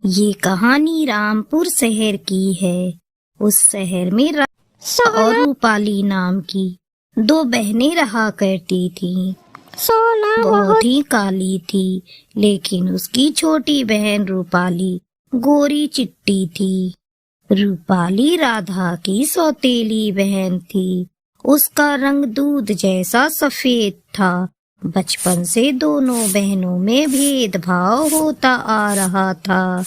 ये कहानी रामपुर शहर की है। उस शहर में राधा और रूपाली नाम की दो बहनें रहा करती थीं। सोना बहुत ही काली थी, लेकिन उसकी छोटी बहन रूपाली गोरी चिट्टी थी। रूपाली राधा की सौतेली बहन थी। उसका रंग दूध जैसा सफेद था। बचपन से दोनों बहनों में भेदभाव होता आ रहा था।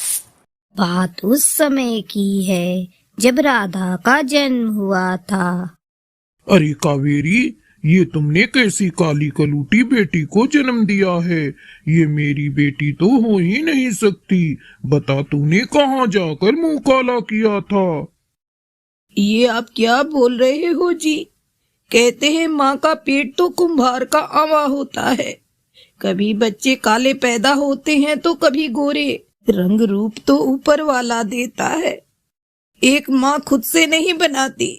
बात उस समय की है जब राधा का जन्म हुआ था। अरे कावेरी, ये तुमने कैसी काली कलूटी बेटी को जन्म दिया है? ये मेरी बेटी तो हो ही नहीं सकती। बता, तूने कहाँ जाकर मुंह काला किया था? ये आप क्या बोल रहे हो जी? कहते हैं माँ का पेट तो कुम्हार का आवा होता है। कभी बच्चे काले पैदा होते हैं तो कभी गोरे। रंग रूप तो ऊपर वाला देता है, एक माँ खुद से नहीं बनाती।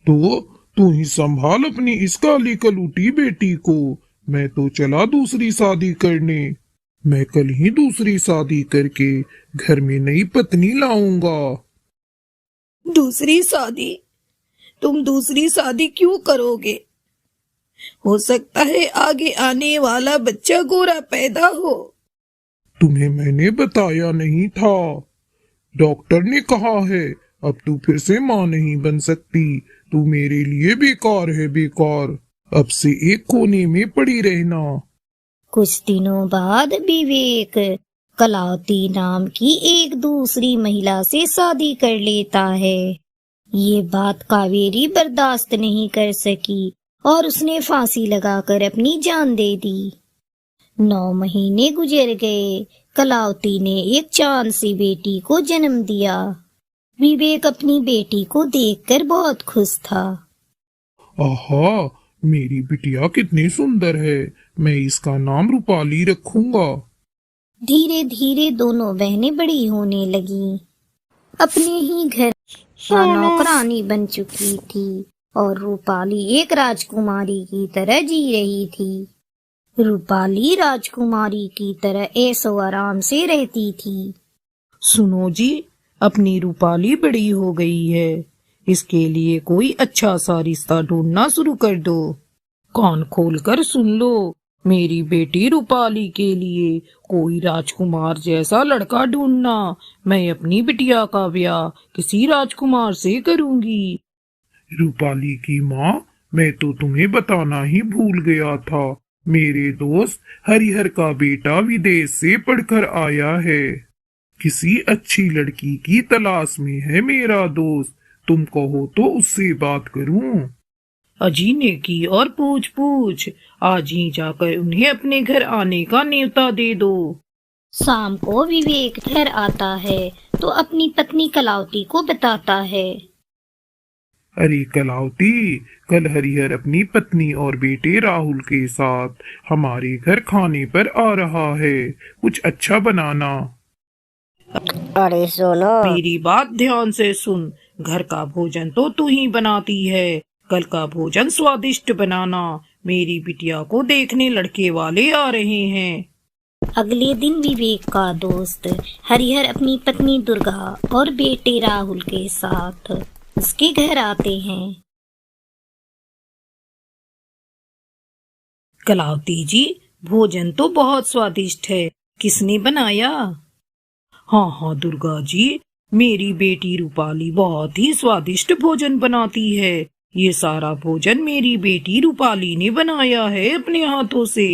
तो तू ही संभाल अपनी इस काली कलूटी बेटी को। मैं तो चला दूसरी शादी करने। मैं कल ही दूसरी शादी करके घर में नई पत्नी लाऊंगा। दूसरी शादी? तुम दूसरी शादी क्यों करोगे? हो सकता है आगे आने वाला बच्चा गोरा पैदा हो। तुम्हें मैंने बताया नहीं था? डॉक्टर ने कहा है अब तू फिर से माँ नहीं बन सकती। तू मेरे लिए बेकार है, बेकार। अब से एक कोने में पड़ी रहना। कुछ दिनों बाद विवेक कलावती नाम की एक दूसरी महिला से शादी कर लेता है। ये बात कावेरी बर्दाश्त नहीं कर सकी और उसने फांसी लगाकर अपनी जान दे दी। 9 महीने गुजर गए। कलावती ने एक चांद सी बेटी को जन्म दिया। विवेक अपनी बेटी को देखकर बहुत खुश था। आहा, मेरी बिटिया कितनी सुंदर है। मैं इसका नाम रूपाली रखूंगा। धीरे धीरे दोनों बहनें बड़ी होने लगीं। अपने ही घर का नौकरानी बन चुकी थी और रूपाली एक राजकुमारी की तरह जी रही थी। रूपाली राजकुमारी की तरह ऐशो आराम से रहती थी। सुनो जी, अपनी रूपाली बड़ी हो गई है। इसके लिए कोई अच्छा सा रिश्ता ढूंढना शुरू कर दो। कान खोलकर सुन लो, मेरी बेटी रूपाली के लिए कोई राजकुमार जैसा लड़का ढूंढना। मैं अपनी बिटिया का ब्याह किसी राजकुमार से करूंगी। रूपाली की माँ, मैं तो तुम्हें बताना ही भूल गया था। मेरे दोस्त हरिहर का बेटा विदेश से पढ़कर आया है। किसी अच्छी लड़की की तलाश में है मेरा दोस्त। तुम कहो तो उससे बात करूं? अजी ने की और पूछ आज ही जाकर उन्हें अपने घर आने का न्योता दे दो। शाम को विवेक घर आता है तो अपनी पत्नी कलावती को बताता है। अरे कलावती, कल हरिहर अपनी पत्नी और बेटे राहुल के साथ हमारे घर खाने पर आ रहा है। कुछ अच्छा बनाना। अरे सुनो, मेरी बात ध्यान से सुन। घर का भोजन तो तू ही बनाती है। कल का भोजन स्वादिष्ट बनाना। मेरी बिटिया को देखने लड़के वाले आ रहे हैं। अगले दिन विवेक का दोस्त हरिहर अपनी पत्नी दुर्गा और बेटे राहुल के साथ उसके घर आते हैं। कलावती जी, भोजन तो बहुत स्वादिष्ट है। किसने बनाया? हाँ दुर्गा जी, मेरी बेटी रूपाली बहुत ही स्वादिष्ट भोजन बनाती है। ये सारा भोजन मेरी बेटी रूपाली ने बनाया है अपने हाथों से।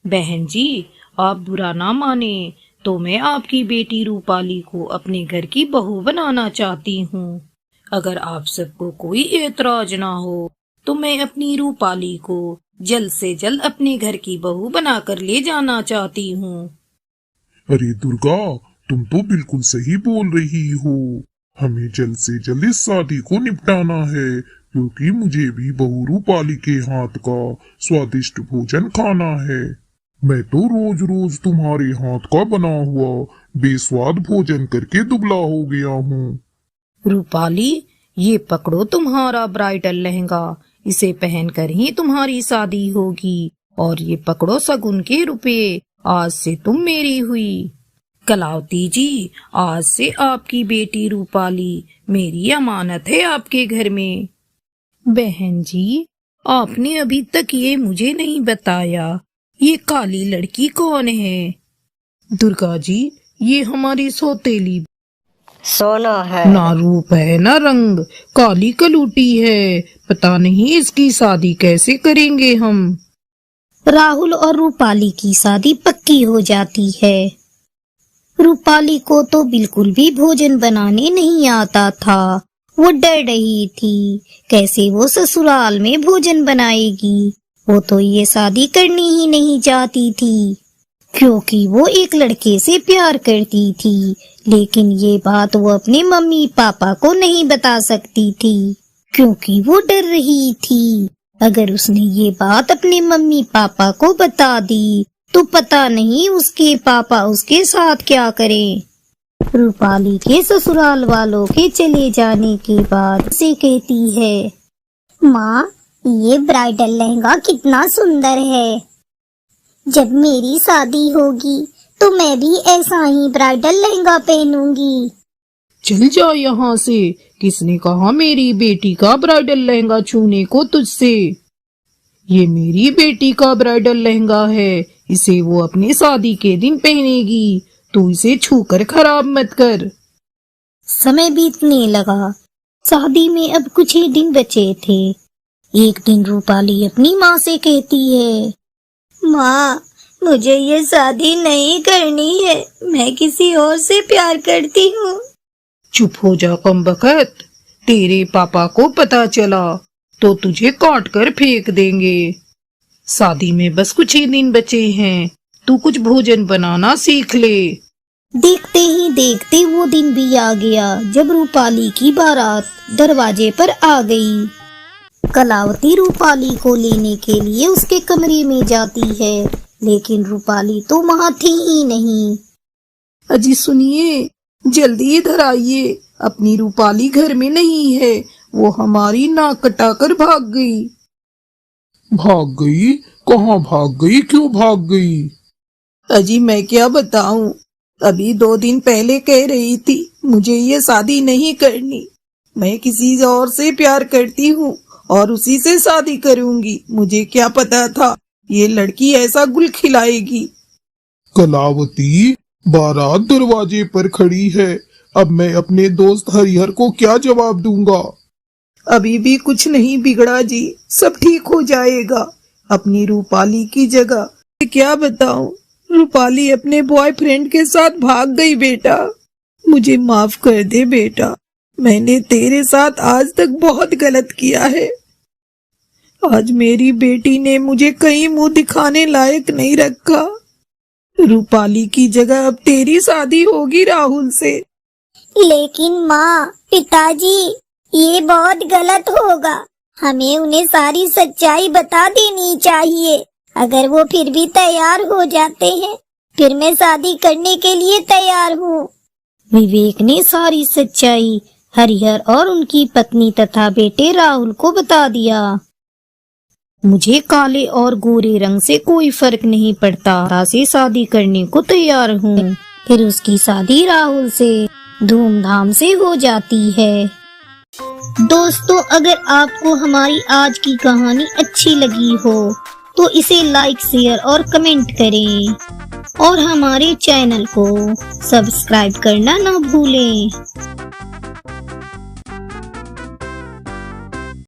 बहन जी, आप बुरा ना माने तो मैं आपकी बेटी रूपाली को अपने घर की बहू बनाना चाहती हूँ। अगर आप सबको कोई एतराज ना हो तो मैं अपनी रूपाली को जल्द से जल्द अपने घर की बहू बनाकर ले जाना चाहती हूँ। अरे दुर्गा, तुम तो बिल्कुल सही बोल रही हो। हमें जल्द से जल्द इस शादी को निपटाना है, क्योंकि मुझे भी बहू रूपाली के हाथ का स्वादिष्ट भोजन खाना है। मैं तो रोज रोज तुम्हारे हाथ का बना हुआ बेस्वाद भोजन करके दुबला हो गया हूँ। रूपाली, ये पकड़ो तुम्हारा ब्राइडल लहंगा। इसे पहनकर ही तुम्हारी शादी होगी। और ये पकड़ो शगुन के रुपए। आज से तुम मेरी हुई। कलावती जी, आज से आपकी बेटी रूपाली मेरी अमानत है आपके घर में। बहन जी, आपने अभी तक ये मुझे नहीं बताया, ये काली लड़की कौन है? दुर्गा जी, ये हमारी सौतेली सोनो है। ना रूप है ना रंग, काली कलूटी है। पता नहीं इसकी शादी कैसे करेंगे हम। राहुल और रूपाली की शादी पक्की हो जाती है। रूपाली को तो बिल्कुल भी भोजन बनाने नहीं आता था। वो डर रही थी कैसे वो ससुराल में भोजन बनाएगी। वो तो ये शादी करनी ही नहीं चाहती थी क्योंकि वो एक लड़के से प्यार करती थी, लेकिन ये बात वो अपने मम्मी पापा को नहीं बता सकती थी क्योंकि वो डर रही थी अगर उसने ये बात अपने मम्मी पापा को बता दी तो पता नहीं उसके पापा उसके साथ क्या करें। रूपाली के ससुराल वालों के चले जाने के बाद से कहती है, माँ, ये ब्राइडल लहंगा कितना सुंदर है। जब मेरी शादी होगी तो मैं भी ऐसा ही ब्राइडल लहंगा पहनूंगी। चल जा यहाँ से। किसने कहा मेरी बेटी का ब्राइडल लहंगा छूने को तुझसे? ये मेरी बेटी का ब्राइडल लहंगा है, इसे वो अपनी शादी के दिन पहनेगी। तू इसे छूकर खराब मत कर। समय बीतने लगा। शादी में अब कुछ ही दिन बचे थे। एक दिन रूपाली अपनी माँ से कहती है, माँ, मुझे ये शादी नहीं करनी है, मैं किसी और से प्यार करती हूँ। चुप हो जा कमबख्त, तेरे पापा को पता चला तो तुझे काट कर फेंक देंगे। शादी में बस कुछ ही दिन बचे हैं, तू कुछ भोजन बनाना सीख ले। देखते ही देखते वो दिन भी आ गया जब रूपाली की बारात दरवाजे पर आ गई। कलावती रूपाली को लेने के लिए उसके कमरे में जाती है, लेकिन रूपाली तो वहाँ थी ही नहीं। अजी सुनिए, जल्दी इधर आइए, अपनी रूपाली घर में नहीं है, वो हमारी नाक कटाकर भाग गई। भाग गई? कहाँ भाग गई? क्यों भाग गई? अजी मैं क्या बताऊं, अभी 2 दिन पहले कह रही थी मुझे ये शादी नहीं करनी, मैं किसी और से प्यार करती हूँ और उसी से शादी करूंगी। मुझे क्या पता था ये लड़की ऐसा गुल खिलाएगी। कलावती, बारात दरवाजे पर खड़ी है, अब मैं अपने दोस्त हरिहर को क्या जवाब दूंगा? अभी भी कुछ नहीं बिगड़ा जी, सब ठीक हो जाएगा। अपनी रूपाली की जगह क्या बताऊं, रूपाली अपने बॉयफ्रेंड के साथ भाग गई। बेटा, मुझे माफ कर दे बेटा, मैंने तेरे साथ आज तक बहुत गलत किया है। आज मेरी बेटी ने मुझे कहीं मुंह दिखाने लायक नहीं रखा। रूपाली की जगह अब तेरी शादी होगी राहुल से। लेकिन माँ, पिताजी, ये बहुत गलत होगा। हमें उन्हें सारी सच्चाई बता देनी चाहिए। अगर वो फिर भी तैयार हो जाते हैं, फिर मैं शादी करने के लिए तैयार हूँ। विवेक ने सारी सच्चाई हरिहर और उनकी पत्नी तथा बेटे राहुल को बता दिया। मुझे काले और गोरे रंग से कोई फर्क नहीं पड़ता, से शादी करने को तैयार हूँ। फिर उसकी शादी राहुल से धूमधाम से हो जाती है। दोस्तों, अगर आपको हमारी आज की कहानी अच्छी लगी हो तो इसे लाइक, शेयर और कमेंट करें और हमारे चैनल को सब्सक्राइब करना ना भूलें।